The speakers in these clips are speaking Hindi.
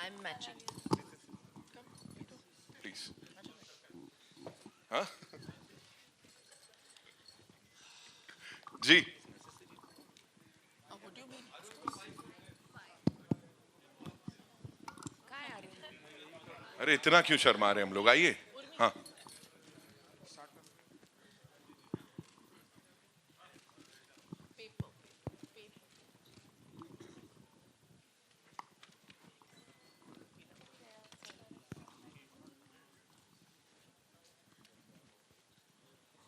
I'm matching. Please. हाँ? जी. What do you mean? कहाँ है आर्यन? अरे इतना क्यों शर्मा रहे हैं हम लोग, आइए. हाँ. Paper.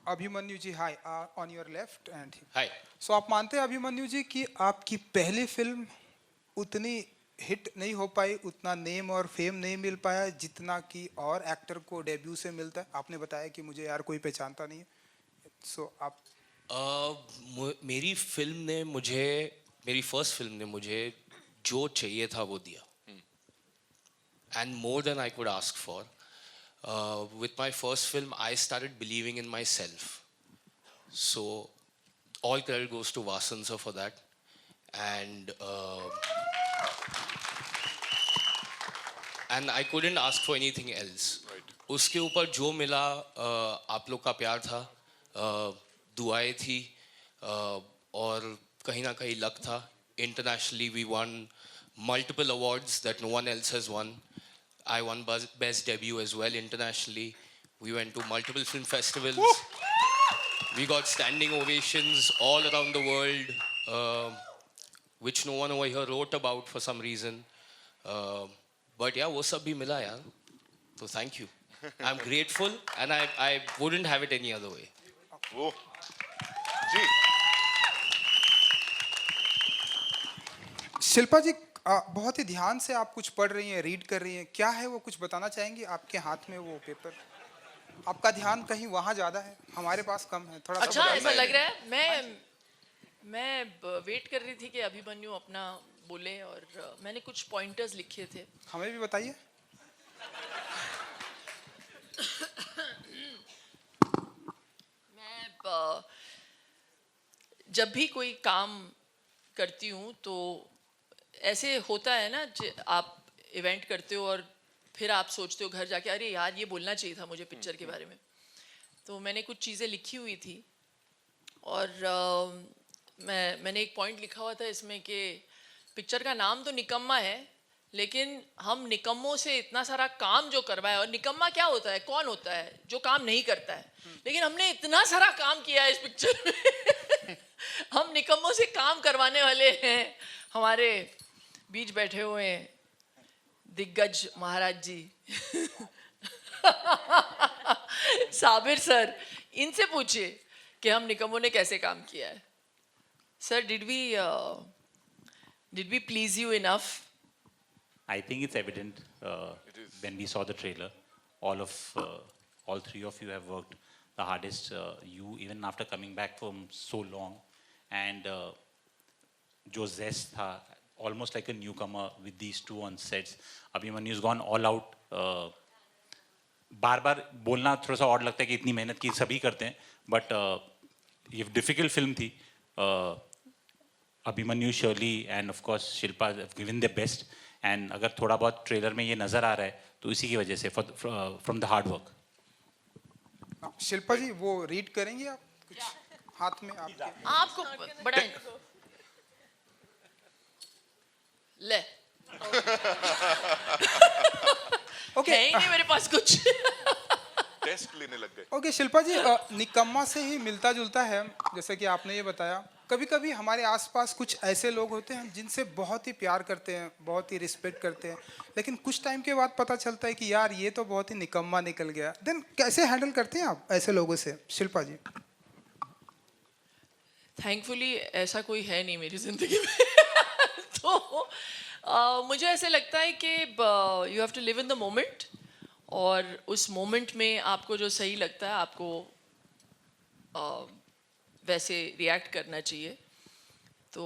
Abhimanyu ji hi on your left and hi. So आप मानते हैं अभिमन्यु जी कि आपकी पहली फिल्म उतनी हिट नहीं हो पाई, उतना नेम और फेम नहीं मिल पाया जितना कि और एक्टर को डेब्यू से मिलता है? आपने बताया कि मुझे यार कोई पहचानता नहीं है, सो आप मेरी फर्स्ट फिल्म ने मुझे जो चाहिए था वो दिया, and more than I could ask for. With my first film, I started believing in myself. So, all credit goes to Vasan sir for that. And I couldn't ask for anything else. Right. उसके ऊपर जो मिला, आप लोग का प्यार था, दुआएं थी, और कहीं ना कहीं लक था. Internationally, we won multiple awards that no one else has won. I won Best Debut as well internationally. We went to multiple film festivals. Woo! We got standing ovations all around the world, which no one over here wrote about for some reason. But yeah, वो सब भी मिला यार. So thank you. I'm grateful, and I wouldn't have it any other way. वो. जी. शिल्पा जी बहुत ही ध्यान से आप कुछ पढ़ रही हैं, रीड कर रही हैं, क्या है वो, कुछ बताना चाहेंगी? आपके हाथ में वो पेपर, आपका ध्यान कहीं वहाँ ज्यादा है, हमारे पास कम है, थोड़ा सा अच्छा बताइए। ऐसा लग रहा है. मैं वेट कर रही थी कि अभिमन्यु अपना बोले, और मैंने कुछ पॉइंटर्स लिखे थे. हमें भी बताइए. मैं जब भी कोई काम करती हूँ तो ऐसे होता है ना, आप इवेंट करते हो और फिर आप सोचते हो घर जाके, अरे यार ये बोलना चाहिए था मुझे पिक्चर के बारे में. तो मैंने कुछ चीज़ें लिखी हुई थी, और मैंने एक पॉइंट लिखा हुआ था इसमें कि पिक्चर का नाम तो निकम्मा है, लेकिन हम निकम्मों से इतना सारा काम जो करवाए, और निकम्मा क्या होता है, कौन होता है जो काम नहीं करता है, लेकिन हमने इतना सारा काम किया है इस पिक्चर में. हम निकम्मों से काम करवाने वाले हैं. हमारे बीच बैठे हुए हैं दिग्गज महाराज जी, साबिर सर, इनसे पूछिए कि हम निकम्मों ने कैसे काम किया है. Sir, did we please you enough? I think it's evident when we saw the trailer. All three of you have worked the hardest. You even after coming back from so long, and जो zest था, almost like a newcomer with these two on sets. Abhimanyu's gone all out. बार-बार बोलना थोड़ा सा और लगता है कि इतनी मेहनत की सभी करते हैं, but ये difficult film थी. Abhimanyu, Shirley and of course Shilpa have given their best. And अगर थोड़ा बहुत ट्रेलर में ये नजर आ रहा है तो इसी की वजह से from the hard work. Shilpa जी वो रीड करेंगे आप कुछ हाथ में आपको बड़ा ले ओके है ही नहीं मेरे पास कुछ. टेस्ट लेने लग गए. ओके शिल्पा जी, निकम्मा से ही मिलता जुलता है, जैसे कि आपने ये बताया. कभी कभी हमारे आसपास कुछ ऐसे लोग होते हैं जिनसे बहुत ही प्यार करते हैं, बहुत ही रिस्पेक्ट करते हैं, लेकिन कुछ टाइम के बाद पता चलता है कि यार ये तो बहुत ही निकम्मा निकल गया. देन कैसे हैंडल करते हैं आप ऐसे लोगों से, शिल्पा जी? थैंकफुली ऐसा कोई है नहीं मेरी जिंदगी में. तो मुझे ऐसे लगता है कि you have to live in the moment, और उस मोमेंट में आपको जो सही लगता है आपको वैसे रिएक्ट करना चाहिए. तो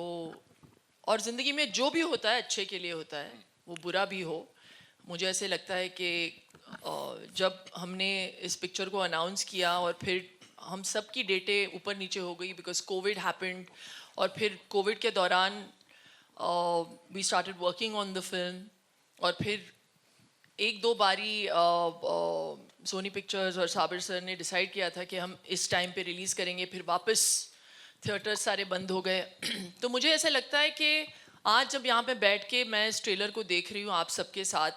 और ज़िंदगी में जो भी होता है अच्छे के लिए होता है, वो बुरा भी हो. मुझे ऐसे लगता है कि जब हमने इस पिक्चर को अनाउंस किया और फिर हम सब की डेटें ऊपर नीचे हो गई बिकॉज कोविड हैपेंड, और फिर कोविड के दौरान we started working on the film, और फिर एक दो बारी सोनी पिक्चर्स और साबिर सर ने डिसाइड किया था कि हम इस टाइम पे रिलीज़ करेंगे, फिर वापस थिएटर सारे बंद हो गए। तो मुझे ऐसा लगता है कि आज जब यहाँ पे बैठ के मैं इस ट्रेलर को देख रही हूँ आप सबके साथ,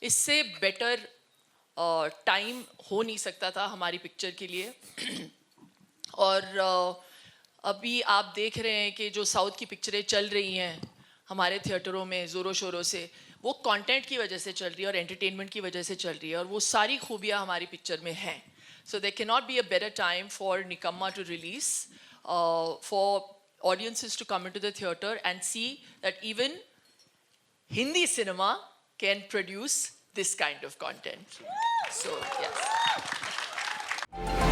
इससे बेटर टाइम हो नहीं सकता था हमारी पिक्चर के लिए। और अभी आप देख रहे हैं कि जो साउथ की पिक्चरें चल रही हैं हमारे थिएटरों में ज़ोरों शोरों से, वो कंटेंट की वजह से चल रही है और एंटरटेनमेंट की वजह से चल रही है, और वो सारी खूबियाँ हमारी पिक्चर में हैं। So there can not be a better time for Nikamma to release, for audiences to come into the theatre and see that even Hindi cinema can produce this kind of content. So, yes.